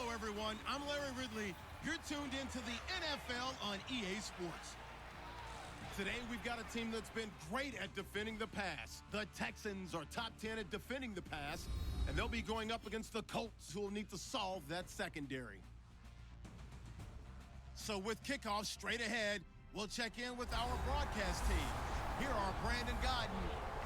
Hello, everyone. I'm Larry Ridley. You're tuned into the NFL on EA Sports. Today, we've got a team that's been great at defending the pass. The Texans are top 10 at defending the pass, and they'll be going up against the Colts, who will need to solve that secondary. So with kickoff straight ahead, we'll check in with our broadcast team. Here are Brandon Godden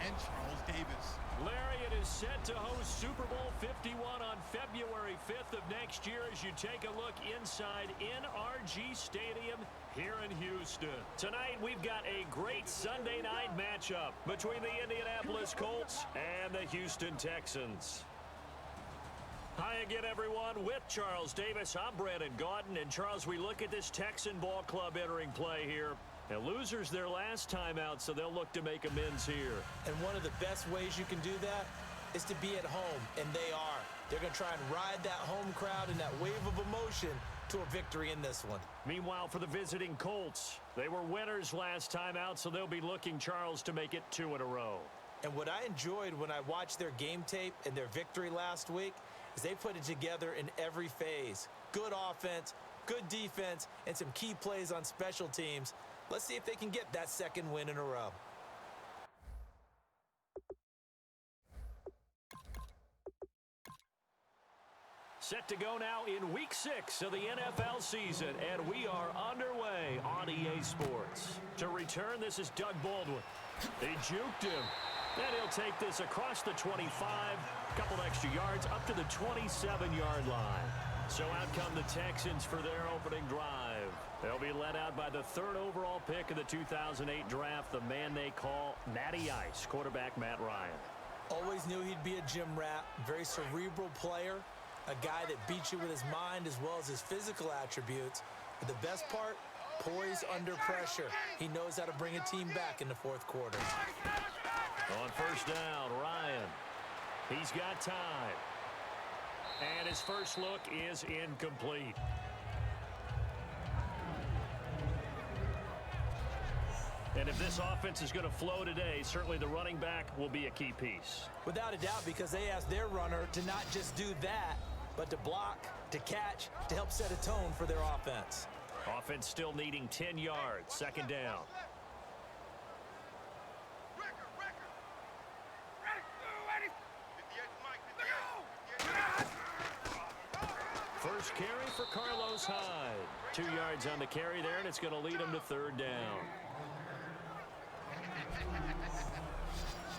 and Charles Davis. Larry, it is set to host Super Bowl 51 on February 5th of next year as you take a look inside NRG Stadium here in Houston. Tonight, we've got a great Sunday night matchup between the Indianapolis Colts and the Houston Texans. Hi again, everyone. With Charles Davis, I'm Brandon Godden. And Charles, we look at this Texan ball club entering play here. And losers their last time out, so they'll look to make amends here. And one of the best ways you can do that is to be at home, and they are. They're going to try and ride that home crowd and that wave of emotion to a victory in this one. Meanwhile, for the visiting Colts, they were winners last time out, so they'll be looking, Charles, to make it 2 in a row. And what I enjoyed when I watched their game tape and their victory last week is they put it together in every phase. Good offense, good defense, and some key plays on special teams. Let's see if they can get that second win in a row. Set to go now in Week 6 of the NFL season, and we are underway on EA Sports. To return, this is Doug Baldwin. He juked him. And he'll take this across the 25, a couple extra yards, up to the 27-yard line. So out come the Texans for their opening drive. They'll be led out by the 3rd overall pick of the 2008 draft, the man they call Matty Ice, quarterback Matt Ryan. Always knew he'd be a gym rat, very cerebral player, a guy that beats you with his mind as well as his physical attributes. But the best part, poise under pressure. He knows how to bring a team back in the 4th quarter. On first down, Ryan. He's got time. And his first look is incomplete. And if this offense is going to flow today, certainly the running back will be a key piece. Without a doubt, because they asked their runner to not just do that, but to block, to catch, to help set a tone for their offense. Offense still needing 10 yards, 2nd down. First carry for Carlos Hyde. 2 yards on the carry there, and it's going to lead him to 3rd down.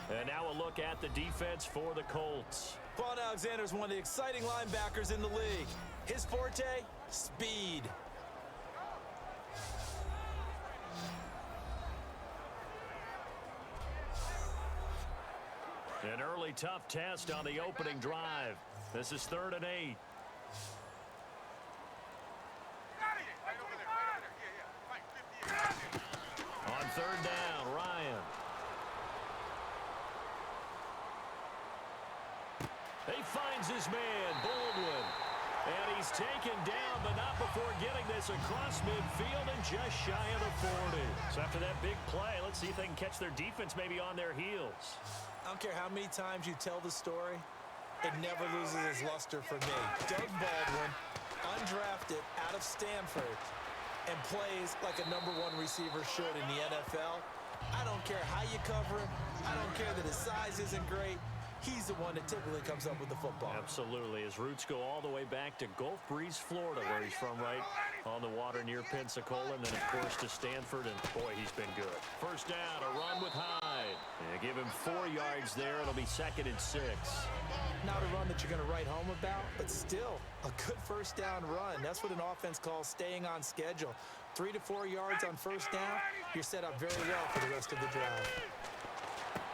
And now a look at the defense for the Colts. Vaughn Alexander is one of the exciting linebackers in the league. His forte, speed. An early tough test on the opening drive. This is 3rd and 8. On 3rd down, Ryan. He finds his man, Baldwin. And he's taken down, but not before getting this across midfield and just shy of the 40. So after that big play, let's see if they can catch their defense maybe on their heels. I don't care how many times you tell the story, it never loses its luster for me. Doug Baldwin, undrafted out of Stanford, and plays like a #1 receiver should in the NFL. I don't care how you cover him. I don't care that his size isn't great. He's the one that typically comes up with the football. Absolutely. His roots go all the way back to Gulf Breeze, Florida, where he's from, right on the water near Pensacola, and then, of course, to Stanford, and, boy, he's been good. First down, a run with Hyde. And give him 4 yards there. It'll be 2nd and 6. Not a run that you're going to write home about, but still a good first down run. That's what an offense calls staying on schedule. 3 to 4 yards on first down, you're set up very well for the rest of the drive.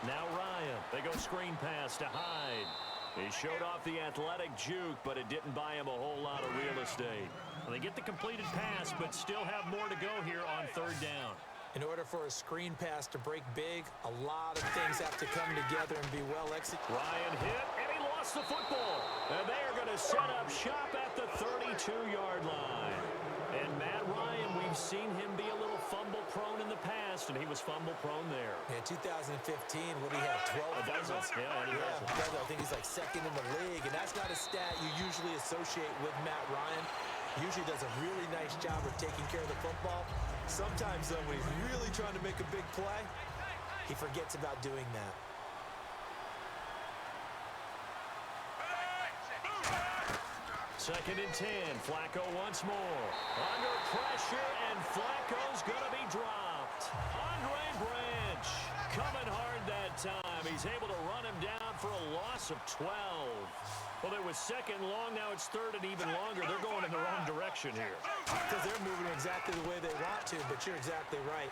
Now Ryan. They go screen pass to Hyde. He showed off the athletic juke, but it didn't buy him a whole lot of real estate. Well, they get the completed pass, but still have more to go here on 3rd down. In order for a screen pass to break big, a lot of things have to come together and be well executed. Ryan hit, and he lost the football. And they are going to set up shop at the 32-yard line. And Matt Ryan, we've seen him be a little fumble-prone in the past, and he was fumble-prone there. Yeah, 2015, what do you have, 12 fumbles? Yeah, I think he's like second in the league, and that's not a stat you usually associate with Matt Ryan. Usually does a really nice job of taking care of the football. Sometimes, though, when he's really trying to make a big play, he forgets about doing that. Second and 10. Flacco once more. Under pressure, and Flacco's going to be dropped. Andre Branch coming hard that time. He's able to run him down for a loss of 12. Well, it was second long. Now it's third and even longer. They're going in the wrong direction here. Because they're moving exactly the way they want to, but you're exactly right.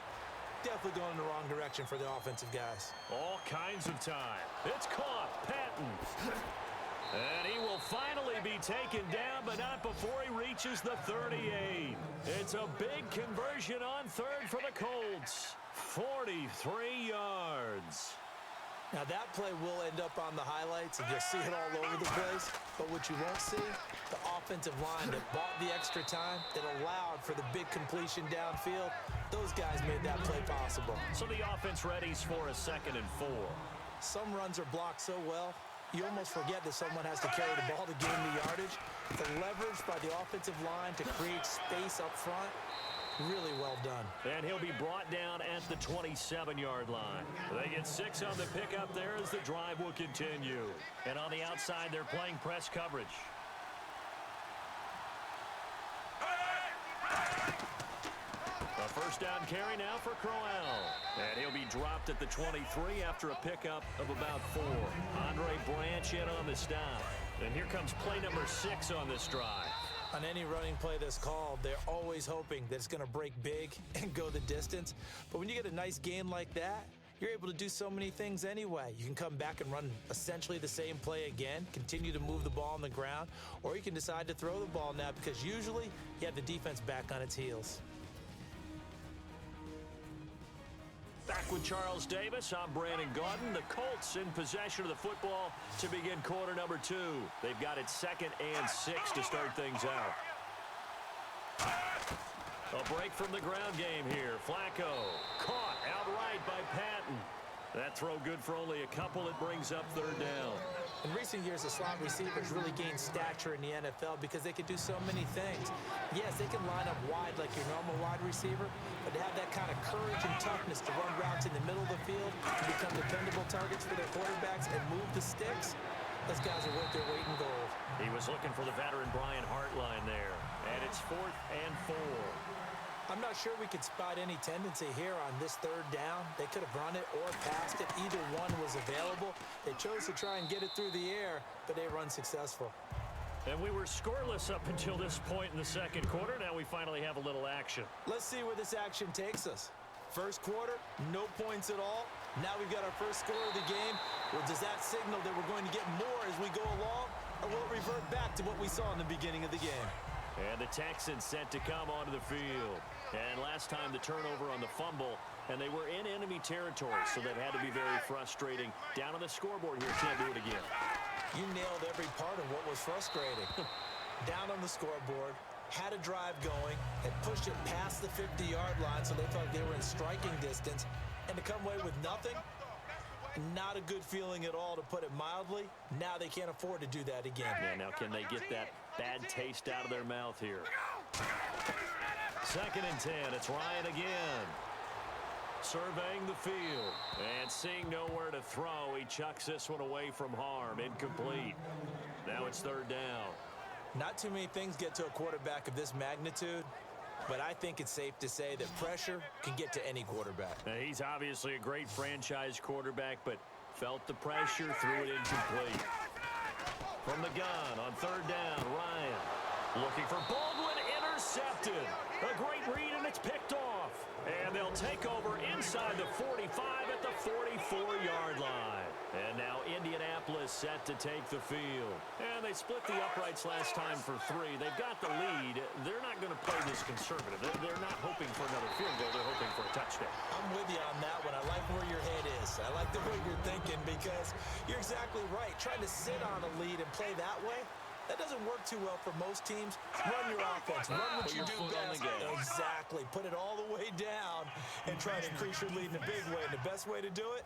Definitely going in the wrong direction for the offensive guys. All kinds of time. It's caught. Patton. And he will finally be taken down, but not before he reaches the 38. It's a big conversion on third for the Colts. 43 yards. Now, that play will end up on the highlights, and you'll see it all over the place. But what you won't see, the offensive line that bought the extra time, that allowed for the big completion downfield, those guys made that play possible. So the offense readies for a 2nd and 4. Some runs are blocked so well, you almost forget that someone has to carry the ball to gain the yardage. The leverage by the offensive line to create space up front, really well done. And he'll be brought down at the 27-yard line. They get 6 on the pickup there as the drive will continue. And on the outside, they're playing press coverage. A first down carry now for Crowell. And he'll be dropped at the 23 after a pickup of about 4. Andre Branch in on the stop. And here comes play number 6 on this drive. On any running play that's called, they're always hoping that it's going to break big and go the distance. But when you get a nice gain like that, you're able to do so many things anyway. You can come back and run essentially the same play again, continue to move the ball on the ground, or you can decide to throw the ball now because usually you have the defense back on its heels. Back with Charles Davis, I'm Brandon Gaudin. The Colts in possession of the football to begin quarter number 2. They've got it 2nd and 6 to start things out. A break from the ground game here. Flacco caught outright by Patton. That throw good for only a couple. It brings up 3rd down. In recent years, the slot receivers really gained stature in the NFL because they can do so many things. Yes, they can line up wide like your normal wide receiver, but to have that kind of courage and toughness to run routes in the middle of the field, to become dependable targets for their quarterbacks and move the sticks, those guys are worth their weight in gold. He was looking for the veteran Brian Hartline there, and it's 4th and 4. I'm not sure we could spot any tendency here on this 3rd down. They could have run it or passed it. Either one was available. They chose to try and get it through the air, but they run successful. And we were scoreless up until this point in the 2nd quarter. Now we finally have a little action. Let's see where this action takes us. First quarter, no points at all. Now we've got our first score of the game. Well, does that signal that we're going to get more as we go along, or will it revert back to what we saw in the beginning of the game? And the Texans set to come onto the field. And last time the turnover on the fumble, and they were in enemy territory, so that had to be very frustrating. Down on the scoreboard here, can't do it again. You nailed every part of what was frustrating. Down on the scoreboard, had a drive going, and pushed it past the 50-yard line so they felt they were in striking distance, and to come away with nothing, not a good feeling at all, to put it mildly. Now they can't afford to do that again. Yeah, now can they get that bad taste out of their mouth here? 2nd and 10. It's Ryan again. Surveying the field. And seeing nowhere to throw, he chucks this one away from harm. Incomplete. Now it's 3rd down. Not too many things get to a quarterback of this magnitude, but I think it's safe to say that pressure can get to any quarterback. Now, he's obviously a great franchise quarterback, but felt the pressure, threw it incomplete. From the gun on 3rd down, Ryan looking for Baldwin, intercepted. A great read, and it's picked off. And they'll take over inside the 45 at the 44-yard line. And now Indianapolis set to take the field. And they split the uprights last time for 3. They've got the lead. They're not going to play this conservative. They're not hoping for another field goal. They're hoping for a touchdown. I'm with you on that one. I like where your head is. I like the way you're thinking because you're exactly right. Trying to sit on a lead and play that way, That doesn't work too well for most teams. Run your offense. Run what you do best. Exactly. Put it all the way down and try to increase your lead in a big way. And the best way to do it,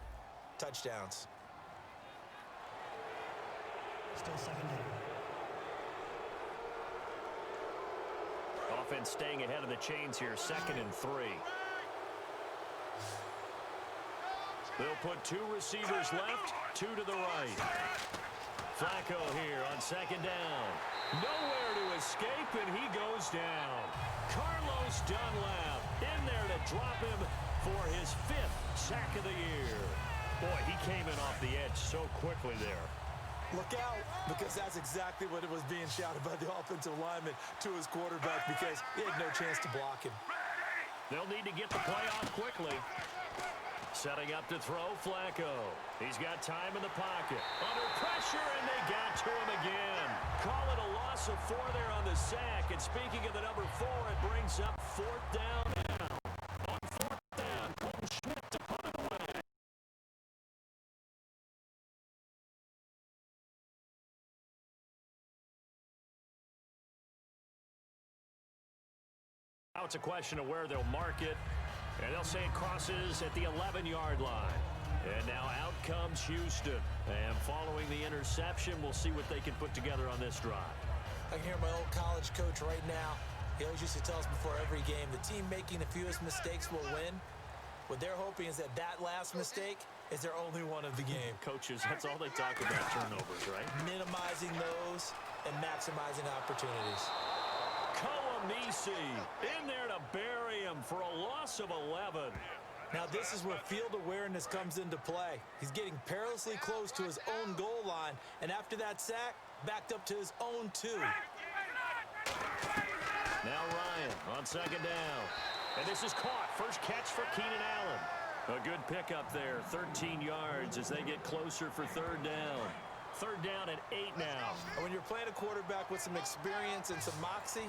touchdowns. Still second down. Offense staying ahead of the chains here, 2nd and 3. They'll put 2 receivers left, 2 to the right. Flacco here on 2nd down. Nowhere to escape, and he goes down. Carlos Dunlap in there to drop him for his 5th sack of the year. Boy, he came in off the edge so quickly there. Look out, because that's exactly what it was being shouted by the offensive lineman to his quarterback, because he had no chance to block him. They'll need to get the play off quickly. Setting up to throw, Flacco. He's got time in the pocket. Under pressure, and they got to him again. Call it a loss of 4 there on the sack. And speaking of the number 4, it brings up 4th down now. On 4th down, Colton Schmidt to punt it away. Now it's a question of where they'll mark it, and they'll say it crosses at the 11-yard line. And now out comes Houston. And following the interception, we'll see what they can put together on this drive. I can hear my old college coach right now. He always used to tell us before every game, the team making the fewest mistakes will win. What they're hoping is that last mistake is their only one of the game. Coaches, that's all they talk about, turnovers, right? Minimizing those and maximizing opportunities. Koamisi in there to bury him for a loss of 11. Now this is where field awareness comes into play. He's getting perilously close to his own goal line, and after that sack, backed up to his own 2. Now Ryan on 2nd down. And this is caught. First catch for Keenan Allen. A good pickup there, 13 yards as they get closer for 3rd down. 3rd down and 8 now. And when you're playing a quarterback with some experience and some moxie,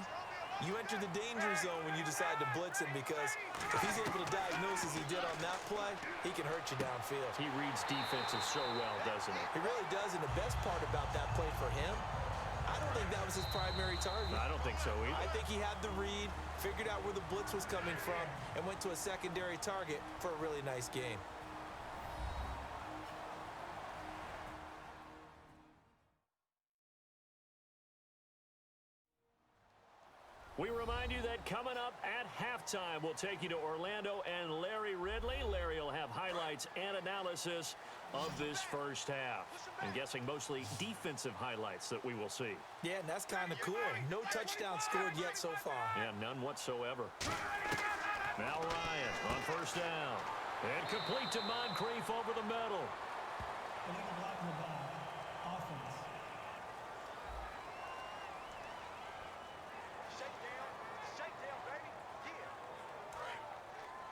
you enter the danger zone when you decide to blitz him, because if he's able to diagnose as he did on that play, he can hurt you downfield. He reads defenses so well, doesn't he? He really does, and the best part about that play for him, I don't think that was his primary target. I don't think so either. I think he had the read, figured out where the blitz was coming from, and went to a secondary target for a really nice gain. We remind you that coming up at halftime, we'll take you to Orlando and Larry Ridley. Larry will have highlights and analysis of this first half. I'm guessing mostly defensive highlights that we will see. Yeah, and that's kind of cool. No touchdown scored yet so far. Yeah, none whatsoever. Now Ryan on 1st down. And complete to Moncrief over the middle.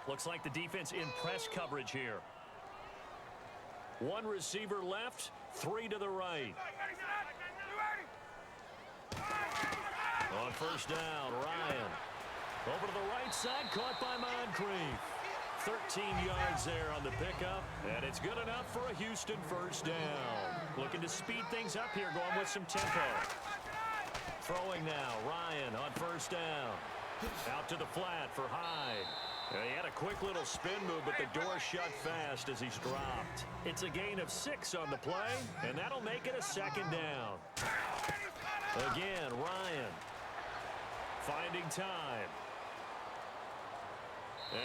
Looks like the defense in press coverage here. 1 receiver left, 3 to the right. On 1st down, Ryan. Over to the right side, caught by Moncrief. 13 yards there on the pickup, and it's good enough for a Houston 1st down. Looking to speed things up here, going with some tempo. Throwing now, Ryan on 1st down. Out to the flat for Hyde. He had a quick little spin move, but the door shut fast as he's dropped. It's a gain of 6 on the play, and that'll make it a 2nd down. Again, Ryan finding time.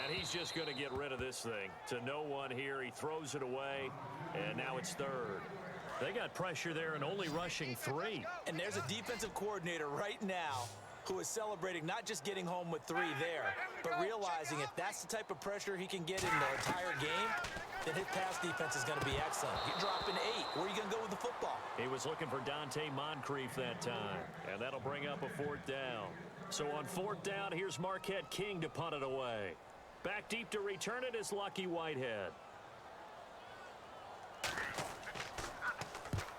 And he's just going to get rid of this thing. To no one here, he throws it away, and now it's 3rd. They got pressure there and only rushing 3. And there's a defensive coordinator right now who is celebrating not just getting home with 3 there, but realizing if that's the type of pressure he can get in the entire game, then his pass defense is going to be excellent. You're dropping 8. Where are you going to go with the football? He was looking for Dante Moncrief that time, and that'll bring up a 4th down. So on 4th down, here's Marquette King to punt it away. Back deep to return it is Lucky Whitehead.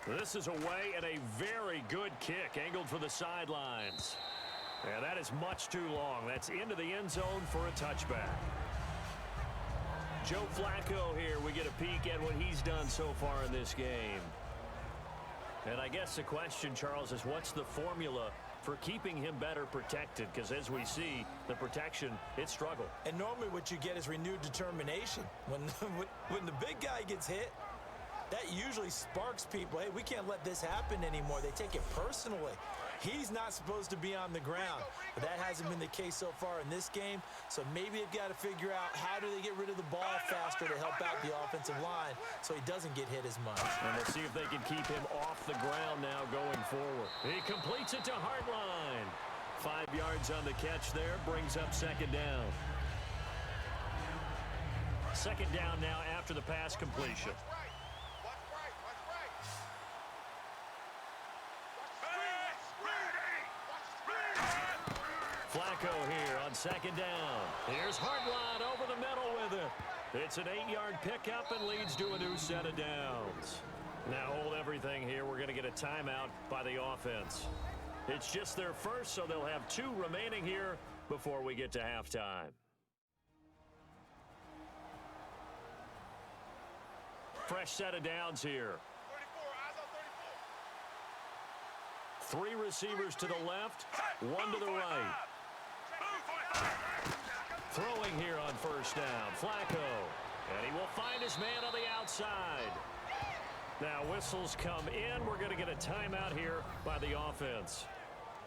This is away and a very good kick, angled for the sidelines. And that is much too long. That's into the end zone for a touchback. Joe Flacco here. We get a peek at what he's done so far in this game. And I guess the question, Charles, is what's the formula for keeping him better protected? Because as we see, the protection, it struggled. And normally what you get is renewed determination. When the big guy gets hit, that usually sparks people. Hey, we can't let this happen anymore. They take it personally. He's not supposed to be on the ground, but that hasn't been the case so far in this game. So maybe they've got to figure out how do they get rid of the ball faster to help out the offensive line so he doesn't get hit as much. And we'll see if they can keep him off the ground now going forward. He completes it to Hartline. 5 yards on the catch there, brings up second down. Second down now after the pass completion. Flacco here on second down. Here's Hartline over the middle with it. It's an 8-yard pickup and leads to a new set of downs. Now hold everything here. We're going to get a timeout by the offense. It's just their first, so they'll have 2 remaining here before we get to halftime. Fresh set of downs here. 3 receivers to the left, 1 to the right. Throwing here on first down, Flacco. And he will find his man on the outside. Now whistles come in. We're going to get a timeout here by the offense.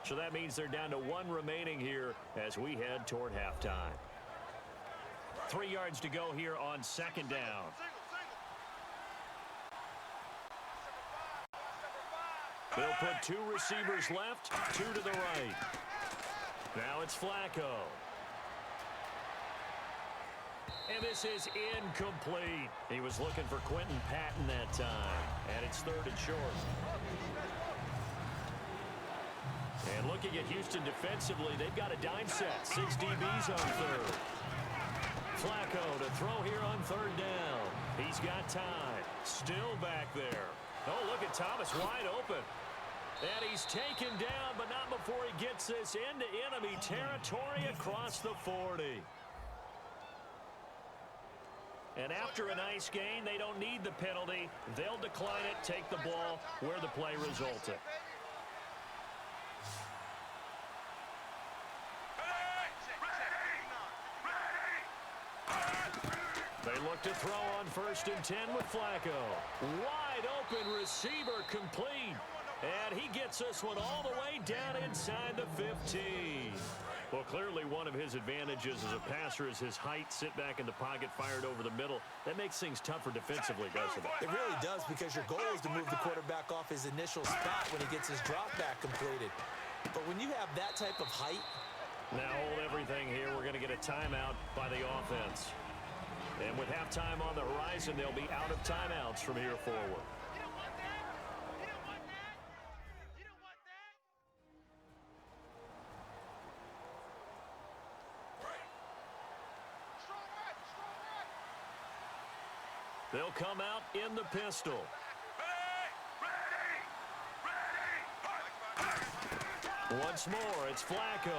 So that means they're down to 1 remaining here as we head toward halftime. 3 yards to go here on second down. They'll put 2 receivers left, 2 to the right. Now it's Flacco. And this is incomplete. He was looking for Quentin Patton that time. And it's 3rd and short. And looking at Houston defensively, they've got a dime set. 6 DBs on 3rd. Flacco to throw here on 3rd down. He's got time. Still back there. Oh, look at Thomas wide open. And he's taken down, but not before he gets this into enemy territory across the 40. And after a nice gain, they don't need the penalty. They'll decline it, take the ball where the play resulted. They look to throw on 1st and 10 with Flacco. Wide open receiver complete. And he gets this one all the way down inside the 15. Well, clearly one of his advantages as a passer is his height. Sit back in the pocket, fired over the middle. That makes things tougher defensively, doesn't it? It really does, because your goal is to move the quarterback off his initial spot when he gets his drop back completed. But when you have that type of height... Now hold everything here. We're going to get a timeout by the offense. And with halftime on the horizon, they'll be out of timeouts from here forward. They'll come out in the pistol. Once more, it's Flacco.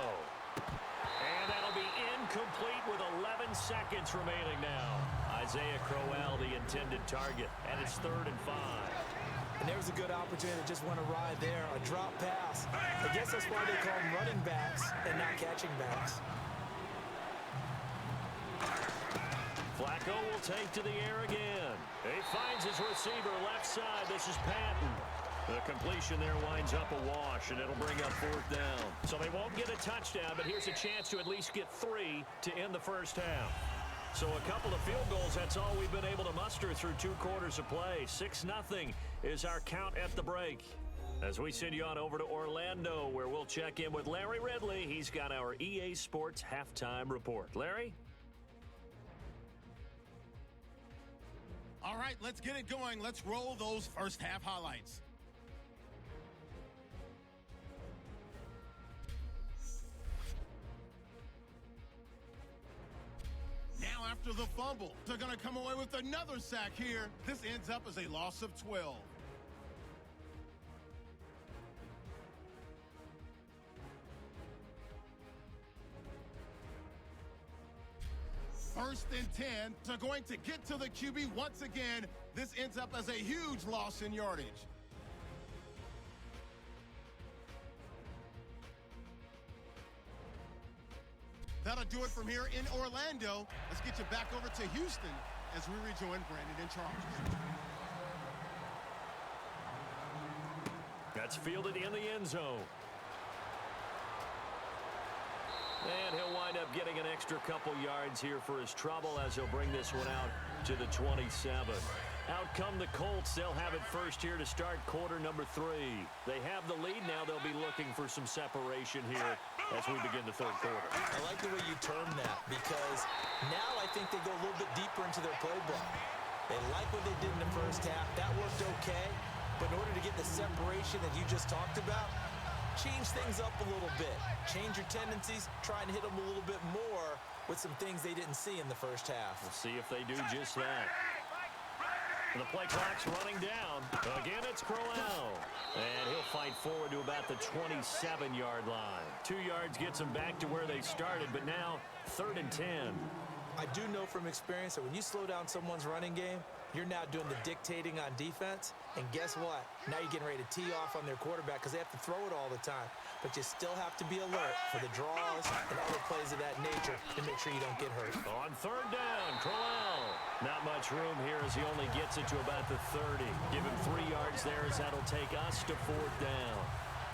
And that'll be incomplete with 11 seconds remaining now. Isaiah Crowell, the intended target, and it's 3rd and 5. And there's a good opportunity to just want to ride there, a drop pass. I guess that's why they call them running backs and not catching backs. Flacco will take to the air again. He finds his receiver left side. This is Patton. The completion there winds up a wash, and it'll bring up 4th down. So they won't get a touchdown, but here's a chance to at least get 3 to end the first half. So a couple of field goals, that's all we've been able to muster through 2 quarters of play. 6-0 is our count at the break. As we send you on over to Orlando, where we'll check in with Larry Ridley. He's got our EA Sports halftime report. Larry? All right, let's get it going. Let's roll those first half highlights. Now after the fumble, they're going to come away with another sack here. This ends up as a loss of 12. First and 10, they're going to get to the QB once again. This ends up as a huge loss in yardage. That'll do it from here in Orlando. Let's get you back over to Houston as we rejoin Brandon and Charles. That's fielded in the end zone. And he'll wind up getting an extra couple yards here for his trouble as he'll bring this one out to the 27. Out come the Colts. They'll have it first here to start quarter number 3. They have the lead now. They'll be looking for some separation here as we begin the third quarter. I like the way you term that because now I think they go a little bit deeper into their playbook. They like what they did in the first half. That worked okay. But in order to get the separation that you just talked about, change things up a little bit. Change your tendencies. Try and hit them a little bit more with some things they didn't see in the first half. We'll see if they do just that. And the play clock's running down. Again, it's Crowell. And he'll fight forward to about the 27-yard line. 2 yards gets them back to where they started, but now 3rd and 10. I do know from experience that when you slow down someone's running game, you're now doing the dictating on defense. And guess what? Now you're getting ready to tee off on their quarterback because they have to throw it all the time. But you still have to be alert for the draws and other plays of that nature to make sure you don't get hurt. On 3rd down, Crowell. Not much room here as he only gets it to about the 30. Give him 3 yards there as that'll take us to 4th down.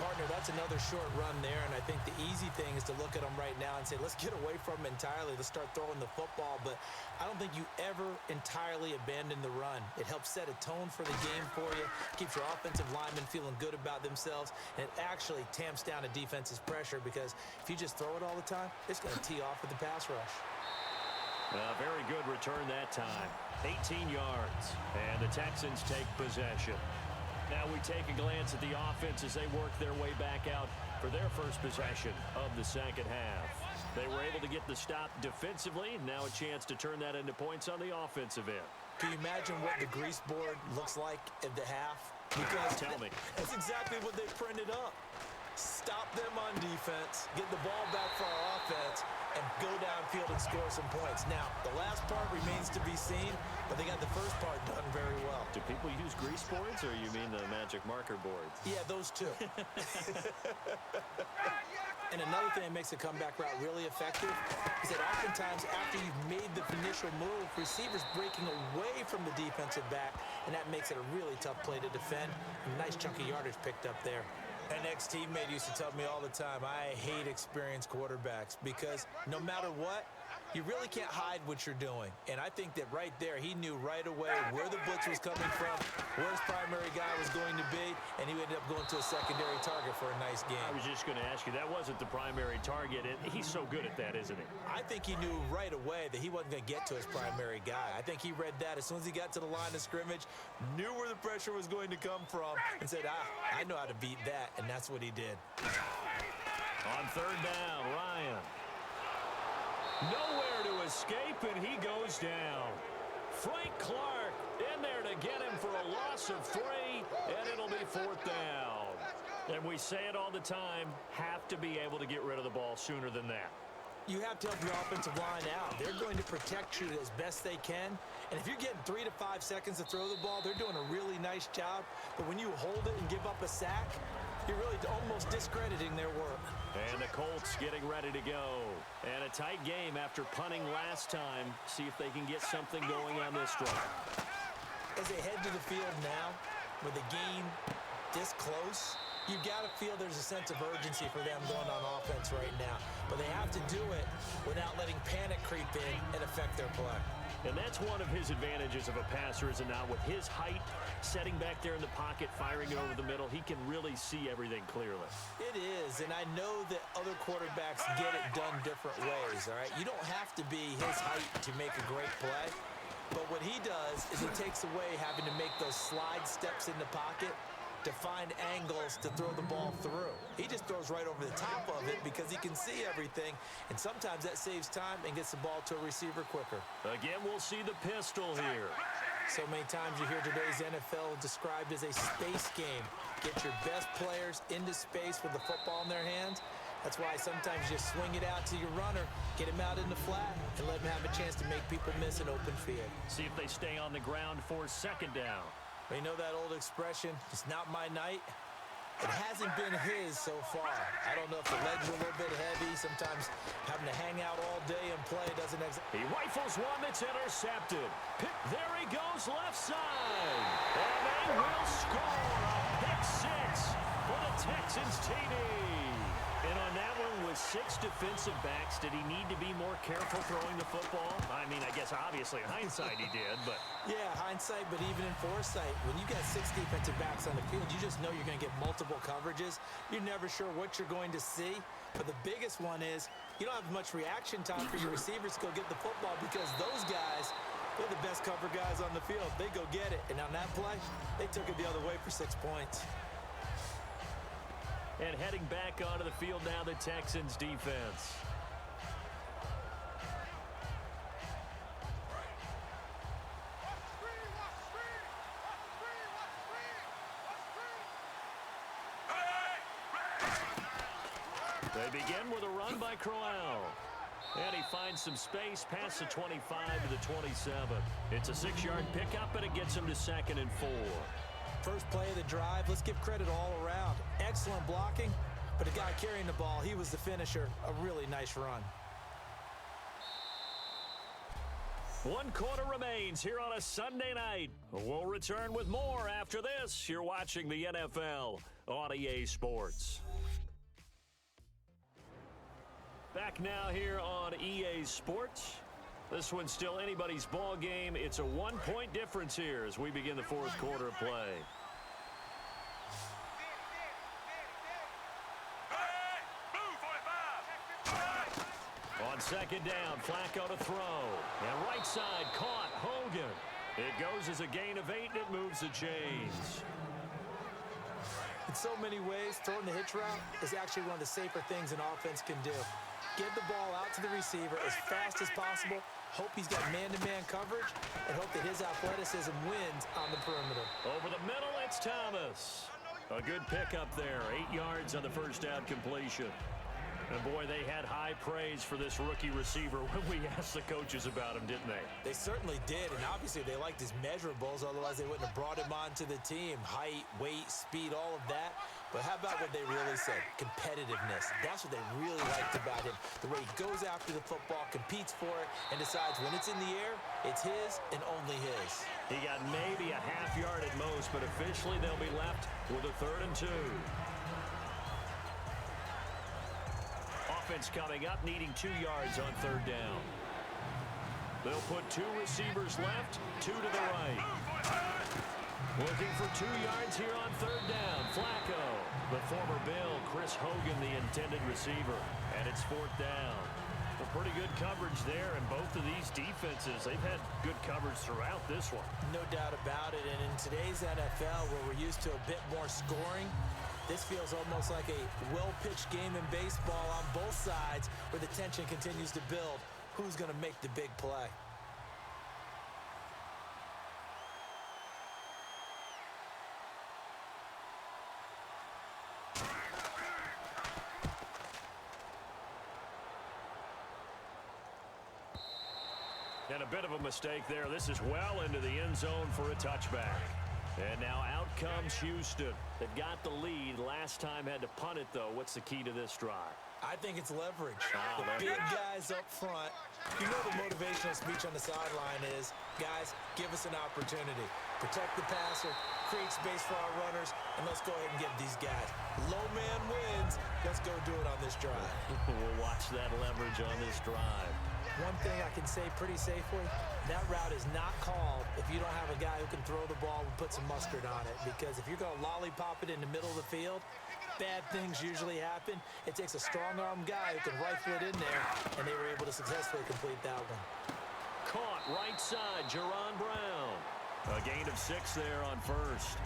Partner, that's another short run there, and I think the easy thing is to look at them right now and say, let's get away from them entirely. Let's start throwing the football, but I don't think you ever entirely abandon the run. It helps set a tone for the game for you, keeps your offensive linemen feeling good about themselves, and it actually tamps down a defense's pressure because if you just throw it all the time, it's going to tee off with the pass rush. Very good return that time. 18 yards, and the Texans take possession. Now we take a glance at the offense as they work their way back out for their first possession of the second half. They were able to get the stop defensively, and now a chance to turn that into points on the offensive end. Can you imagine what the grease board looks like at the half? Because Tell me. That's exactly what they printed up. Stop them on defense, get the ball back for our offense, and go downfield and score some points. Now, the last part remains to be seen, but they got the first part done very well. Do people use grease boards, or you mean the magic marker boards? Yeah, those two. And another thing that makes a comeback route really effective is that oftentimes after you've made the initial move, receivers breaking away from the defensive back, and that makes it a really tough play to defend. A nice chunk of yardage picked up there. An ex-teammate used to tell me all the time, I hate experienced quarterbacks because no matter what, you really can't hide what you're doing. And I think that right there, he knew right away where the blitz was coming from, where his primary guy was going to be, and he ended up going to a secondary target for a nice game. I was just going to ask you, that wasn't the primary target, and he's so good at that, isn't he? I think he knew right away that he wasn't going to get to his primary guy. I think he read that as soon as he got to the line of scrimmage, knew where the pressure was going to come from, and said, I know how to beat that, and that's what he did. On 3rd down, Ryan. Nowhere to escape, and he goes down. Frank Clark in there to get him for a loss of 3, and it'll be 4th down. And we say it all the time, have to be able to get rid of the ball sooner than that. You have to help your offensive line out. They're going to protect you as best they can. And if you're getting 3 to 5 seconds to throw the ball, they're doing a really nice job. But when you hold it and give up a sack, you're really almost discrediting their work. And the Colts getting ready to go. And a tight game after punting last time. See if they can get something going on this drive. As they head to the field now, with the game this close, you've got to feel there's a sense of urgency for them going on offense right now. But they have to do it without letting panic creep in and affect their play. And that's one of his advantages of a passer, is it not? With his height, setting back there in the pocket, firing it over the middle, he can really see everything clearly. It is, and I know that other quarterbacks get it done different ways, all right? You don't have to be his height to make a great play. But what he does is he takes away having to make those slide steps in the pocket to find angles to throw the ball through. He just throws right over the top of it because he can see everything, and sometimes that saves time and gets the ball to a receiver quicker. Again, we'll see the pistol here. So many times you hear today's NFL described as a space game. Get your best players into space with the football in their hands. That's why sometimes you swing it out to your runner, get him out in the flat, and let him have a chance to make people miss an open field. See if they stay on the ground for 2nd down. You know that old expression, it's not my night? It hasn't been his so far. I don't know if the legs are a little bit heavy. Sometimes having to hang out all day and play doesn't He rifles one that's intercepted. There he goes left side. And they will score a pick six for the Texans TD. And on that one, with 6 defensive backs, did he need to be more careful throwing the football? I mean, I guess obviously in hindsight he did, but... Yeah, hindsight, but even in foresight, when you got 6 defensive backs on the field, you just know you're going to get multiple coverages. You're never sure what you're going to see. But the biggest one is you don't have much reaction time for your receivers to go get the football because those guys, they're the best cover guys on the field. They go get it. And on that play, they took it the other way for 6 points. And heading back onto the field now, the Texans defense. They begin with a run by Crowell. And he finds some space past the 25 to the 27. It's a 6-yard pickup, and it gets him to 2nd and 4. First play of the drive, let's give credit all around. Excellent blocking, but the guy carrying the ball, he was the finisher. A really nice run. 1 quarter remains here on a Sunday night. We'll return with more after this. You're watching the NFL on EA Sports. Back now here on EA Sports. This one's still anybody's ball game. It's a 1-point difference here as we begin the 4th quarter of play. On 2nd down, Flacco to throw. And right side caught, Hogan. It goes as a gain of 8, and it moves the chains. In so many ways, throwing the hitch route is actually one of the safer things an offense can do. Get the ball out to the receiver as fast as possible. Hope he's got man-to-man coverage, and hope that his athleticism wins on the perimeter. Over the middle, it's Thomas. A good pickup there. 8 yards on the first down completion. And boy, they had high praise for this rookie receiver when we asked the coaches about him, didn't they? They certainly did, and obviously they liked his measurables, otherwise they wouldn't have brought him onto the team. Height, weight, speed, all of that. But how about what they really said? Competitiveness. That's what they really liked about him. The way he goes after the football, competes for it, and decides when it's in the air, it's his and only his. He got maybe a half yard at most, but officially they'll be left with a 3rd and 2. Offense coming up, needing 2 yards on 3rd down. They'll put 2 receivers left, 2 to the right. Looking for 2 yards here on 3rd down. Flacco, the former Bill, Chris Hogan, the intended receiver. And it's 4th down. A pretty good coverage there, and both of these defenses, they've had good coverage throughout this one. No doubt about it, and in today's NFL, where we're used to a bit more scoring, this feels almost like a well-pitched game in baseball on both sides where the tension continues to build. Who's going to make the big play? And a bit of a mistake there. This is well into the end zone for a touchback. And now out comes Houston. They've got the lead. Last time had to punt it, though. What's the key to this drive? I think it's leverage. The big guys up front. You know the motivational speech on the sideline is, guys, give us an opportunity. Protect the passer, create space for our runners, and let's go ahead and get these guys. Low man wins. Let's go do it on this drive. We'll watch that leverage on this drive. One thing I can say pretty safely, that route is not called if you don't have a guy who can throw the ball and put some mustard on it. Because if you're going to lollipop it in the middle of the field, bad things usually happen. It takes a strong-arm guy who can rifle it in there, and they were able to successfully complete that one. Caught right side, Jaron Brown. A gain of 6 there on 1st.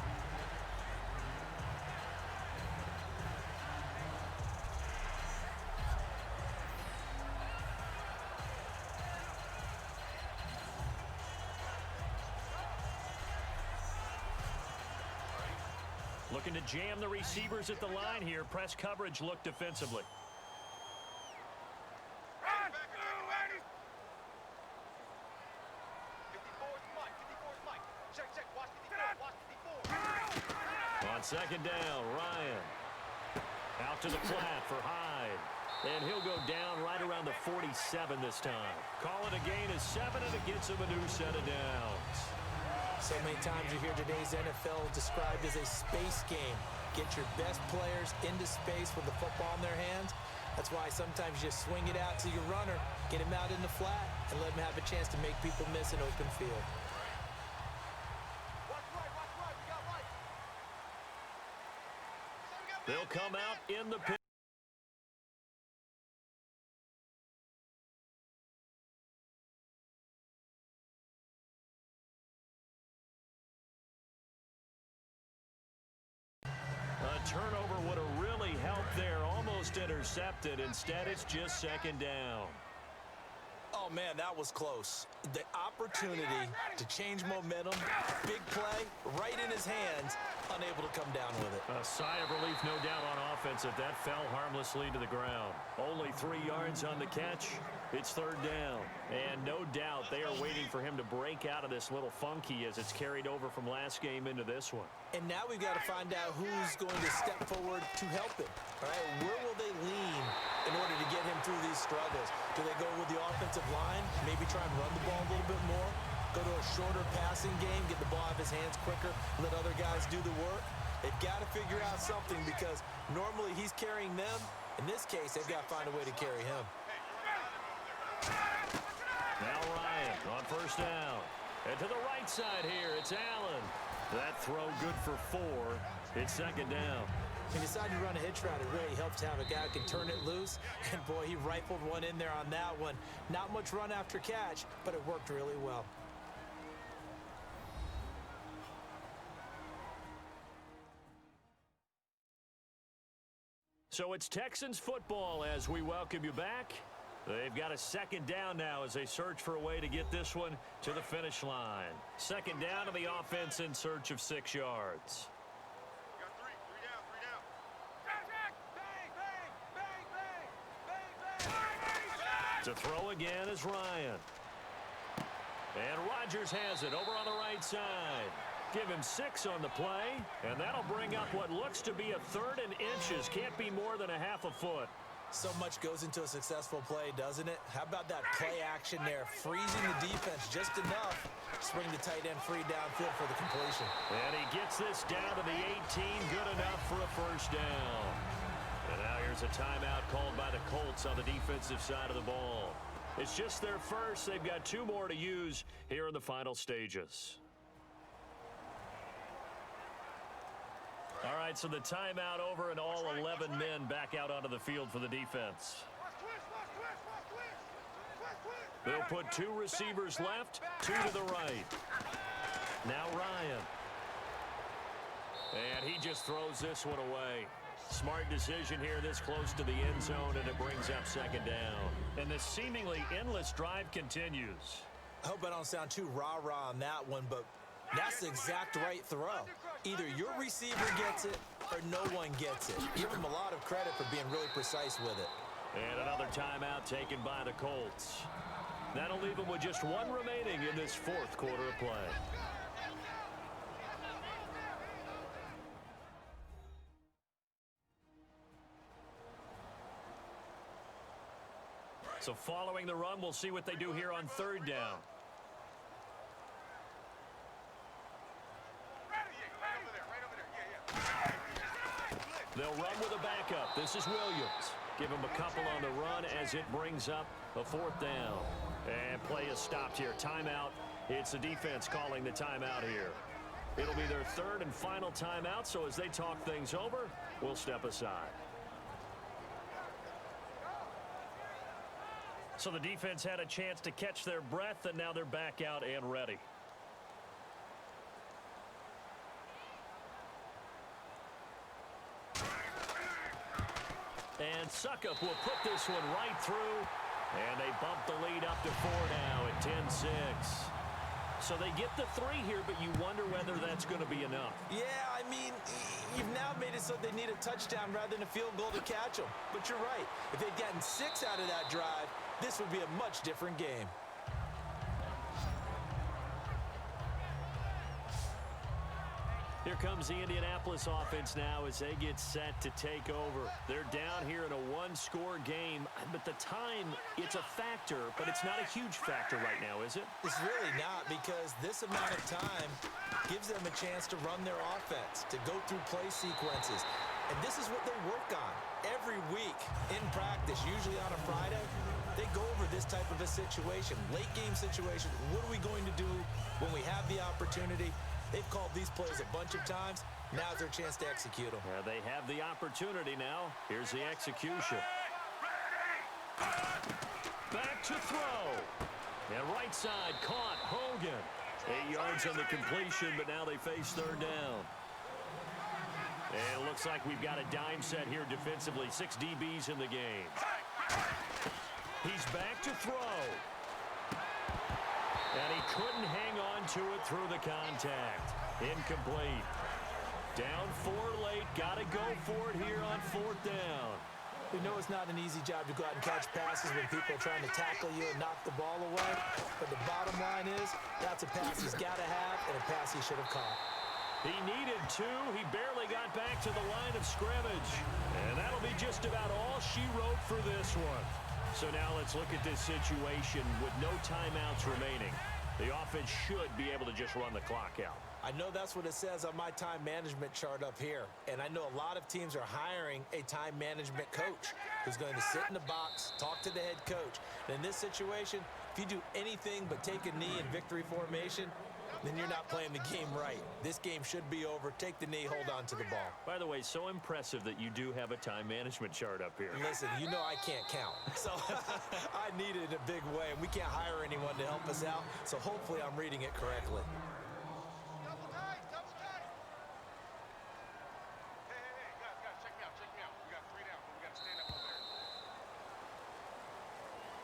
Looking to jam the receivers at the line here. Press coverage, look defensively. On Second down, Ryan. Out to the flat for Hyde. And he'll go down right around the 47 this time. Call it a gain of 7, and it gets him a new set of downs. So many times you hear today's NFL described as a space game. Get your best players into space with the football in their hands. That's why sometimes you just swing it out to your runner, get him out in the flat, and let him have a chance to make people miss an open field. They'll come out in the pit. A turnover would have really helped there. Almost intercepted. Instead, it's just second down. Oh, man, that was close. The opportunity to change momentum, big play, right in his hands, unable to come down with it. A sigh of relief, no doubt, on offense if that fell harmlessly to the ground. Only 3 yards on the catch. It's third down. And no doubt they are waiting for him to break out of this little funky as it's carried over from last game into this one. And now we've got to find out who's going to step forward to help him. All right, where will they lean in order to get him through these struggles? Do they go with the offensive line, maybe try and run the ball a little bit more, go to a shorter passing game, get the ball out of his hands quicker, let other guys do the work? They've got to figure out something because normally he's carrying them. In this case, they've got to find a way to carry him. Now Ryan on first down. And to the right side here, it's Allen. That throw good for 4. It's second down. When you decide to run a hitch route, it really helps to have a guy who can turn it loose. And, boy, he rifled one in there on that one. Not much run after catch, but it worked really well. So it's Texans football as we welcome you back. They've got a second down now as they search for a way to get this one to the finish line. Second down to the offense in search of 6 yards. To throw again is Ryan. And Rodgers has it over on the right side. Give him 6 on the play, and that'll bring up what looks to be a 3rd and inches. Can't be more than a half a foot. So much goes into a successful play, doesn't it? How about that play action there? Freezing the defense just enough to bring the tight end free downfield for the completion. And he gets this down to the 18. Good enough for a first down. And now here's a timeout called by the Colts on the defensive side of the ball. It's just their first. They've got 2 more to use here in the final stages. All right, so the timeout over and all 11 men back out onto the field for the defense. They'll put 2 receivers left, 2 to the right. Now Ryan. And he just throws this one away. Smart decision here this close to the end zone, and it brings up second down. And this seemingly endless drive continues. I hope I don't sound too rah-rah on that one, but that's the exact right throw. Either your receiver gets it or no one gets it. Give him a lot of credit for being really precise with it. And another timeout taken by the Colts. That'll leave them with just 1 remaining in this 4th quarter of play. So following the run, we'll see what they do here on 3rd down. They'll run with a backup. This is Williams. Give him a couple on the run as it brings up a 4th down. And play is stopped here. Timeout. It's the defense calling the timeout here. It'll be their 3rd and final timeout, so as they talk things over, we'll step aside. So the defense had a chance to catch their breath, and now they're back out and ready. And Suckup will put this one right through, and they bump the lead up to 4 now at 10-6. So they get the 3 here, but you wonder whether that's going to be enough. Yeah, I mean, you've now made it so they need a touchdown rather than a field goal to catch them. But you're right. If they'd gotten 6 out of that drive, this would be a much different game. Here here comes the Indianapolis offense now as they get set to take over. They're down here in a one-score game, but the time, it's a factor, but it's not a huge factor right now, is it? It's really not, because this amount of time gives them a chance to run their offense, to go through play sequences. And this is what they work on every week in practice, usually on a Friday. They go over this type of a situation, late game situation. What are we going to do when we have the opportunity? They've called these plays a bunch of times. Now's their chance to execute them. Yeah, they have the opportunity now. Here's the execution. Back to throw. And right side caught. Hogan. 8 yards on the completion, but now they face third down. And it looks like we've got a dime set here defensively. 6 DBs in the game. He's back to throw. And he couldn't hang on to it through the contact. Incomplete. Down 4 late. Got to go for it here on 4th down. We know it's not an easy job to go out and catch passes when people are trying to tackle you and knock the ball away. But the bottom line is, that's a pass he's got to have and a pass he should have caught. He needed 2. He barely got back to the line of scrimmage. And that'll be just about all she wrote for this one. So now let's look at this situation with no timeouts remaining. The offense should be able to just run the clock out. I know that's what it says on my time management chart up here. And I know a lot of teams are hiring a time management coach who's going to sit in the box, talk to the head coach. And in this situation, if you do anything but take a knee in victory formation, then you're not playing the game right. This game should be over. Take the knee, hold on to the ball. By the way, so impressive that you do have a time management chart up here. Listen, you know I can't count. So I need it in a big way. And we can't hire anyone to help us out. So hopefully I'm reading it correctly. Double tight, double tight. Hey, guys, check me out. We got 3 down. We got to stand up over there.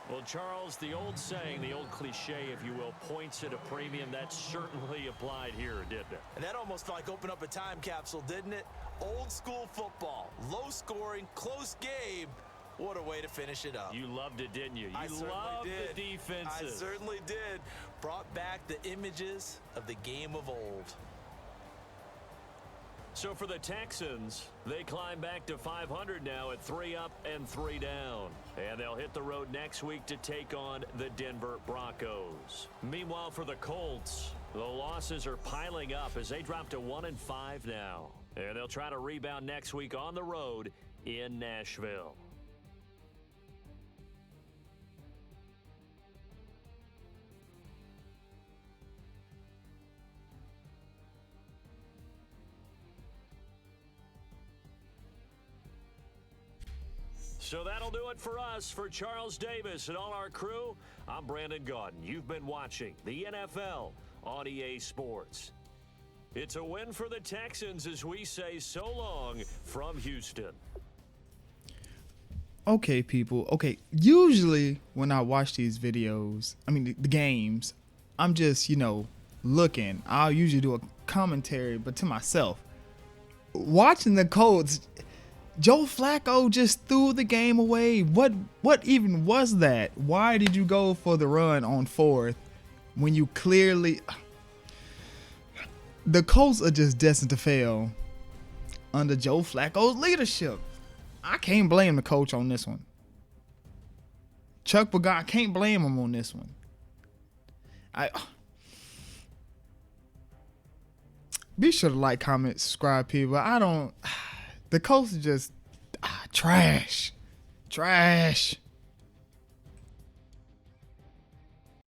Well, Charles, the old saying, the old cliche, if you will, points at a premium. That certainly applied here, didn't it? And that almost like opened up a time capsule, didn't it? Old school football, low scoring, close game. What a way to finish it up. You loved it, didn't you? I You loved the defenses. I certainly did. Brought back the images of the game of old. So for the Texans, they climb back to 500 now at 3 up and 3 down. And they'll hit the road next week to take on the Denver Broncos. Meanwhile, for the Colts, the losses are piling up as they drop to 1-5 now. And they'll try to rebound next week on the road in Nashville. So that'll do it for us. For Charles Davis and all our crew, I'm Brandon Gaudin. You've been watching the NFL on EA Sports. It's a win for the Texans as we say so long from Houston. Okay, people. Okay, usually when I watch these videos, the games, I'm just, looking. I'll usually do a commentary, but to myself. Watching the Colts, Joe Flacco just threw the game away. What even was that? Why did you go for the run on 4th when you clearly... The Colts are just destined to fail under Joe Flacco's leadership. I can't blame the coach on this one. Chuck Pagano, can't blame him on this one. Be sure to like, comment, subscribe, people. The Colts are just trash.